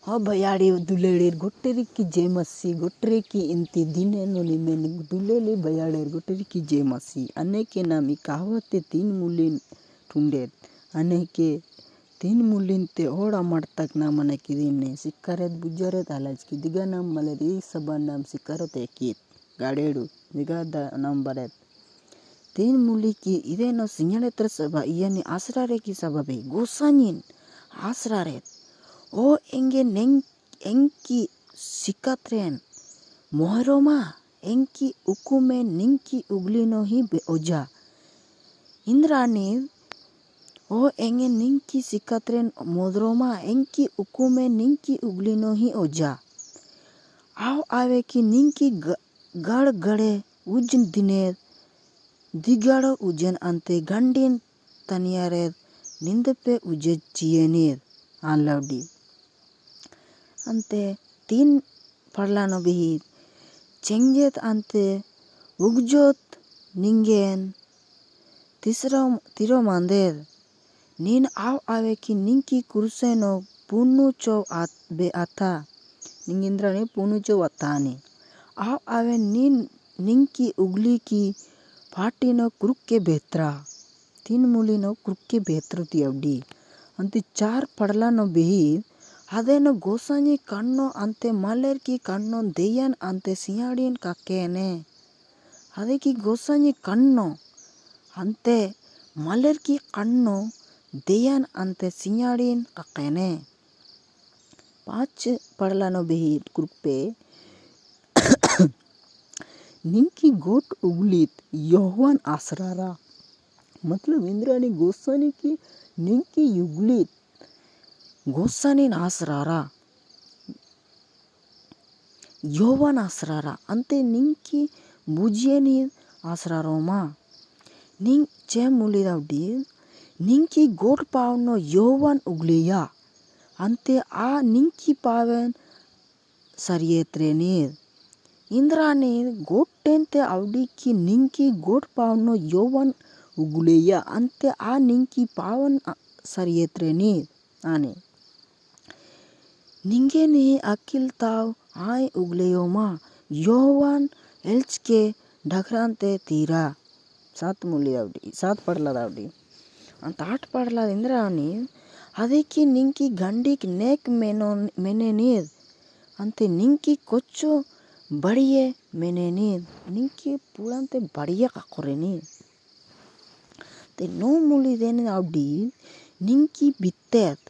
ಬಯಾಡಿ ದುಲೇಳಿರ್ ಗೊಟ್ಟೆರಿಕ್ಕಿ ಜೇಮಸ್ಸಿ ಗೊಟ್ಟರೆಕ್ಕಿ ಇಂತಿ ದಿನೇನು ನಿಮೆನ್ दुलेली बयाडेर गोटेरिकी जेमासी अने के नामी कहावते तीन मुलिन ठुंडेत अने के तीन मुलिन ते ओड़ा मडतक नाम अने की दिने सिक्कारेत बुजारेत आलाज की दिगा नाम मलेरी सबा नाम सिक्कारोत एकीत गाडेडू दिगा नाम बरेत तीन मुली की इरेनो सिंहलेत्र सभा इयानी आसरारे की सभा बे गोसानिन आसरारेत ओ एंगे एंकी सिकात्रेन मोहरोमा एंकी उकुमे निंकी उगलिनो ही बे ओजा इंद्रानी ओ एंगे निंकी सिकात्रेन मोहरोमा एंकी उकुमे निंकी उगलिनो ही ओजा आओ आवे की निंकी गड़ गड़े उजन दिनेर दिगाड़ो उजन अंते गंडिन तनियारे निंदपे उजे चियेनीर आलवडी अंते तीन पड़लानो बिहिर चेंगेत अंते उगजोत निंगेन तिरो मांदेर नीन आव आवे की निंकी कुर्सेनो पुनु चो बे आता निंगिंद्रानी पुनु चो वतानी आव आवे नीन निंकी उगली की पाटीनो क्रुक्के बेत्रा तीन मुलीनो क्रुक्के बेत्रती अवडी अंते चार पड़लानो बिहिर अदेनो गोसानी कन्नो अंते मलेर की कन्नो देयन अंते सियाड़ीन कक्केने अदे की गोसानी कन्नो अंते मलेर की कन्नो देयन अंते सियाड़ीन कक्केने पांच पड़लानो बिहिर कृपे निंकी गोट उगलीत यौवन आसरारा मतलब इंद्रानी गोसानी की निंकी युगलीत गोसानी आसरारा यौवन आसरारा अंते निंकी बुझियनी आसरारोमा निंग चे मुलीदावडी निंकी गोट पावनो यौवन उगलिया अंते आ निंकी पावन सरियेत्रेनीर इंद्रानी गोटेंते आवडी की निंकी गोट पावनो यौवन उगलिया अंते आ निंकी पावन सरियेत्रेनीर आने निंगेनी अकिल ताव आय उगलेयोमा यौवन एल्च के ढकरांते तीरा सात मुली दावडी सात पड़ला दावडी अंत आठ पड़ला इंद्रानी अदे की निंकी गंडिक नेक मेने नीर अंते निंकी कोच्चो बढ़िये मेने नीर निंकी पुरांते बढ़िया काकोरे नीर ते नो मुली देने दावडी निंकी बित्तेत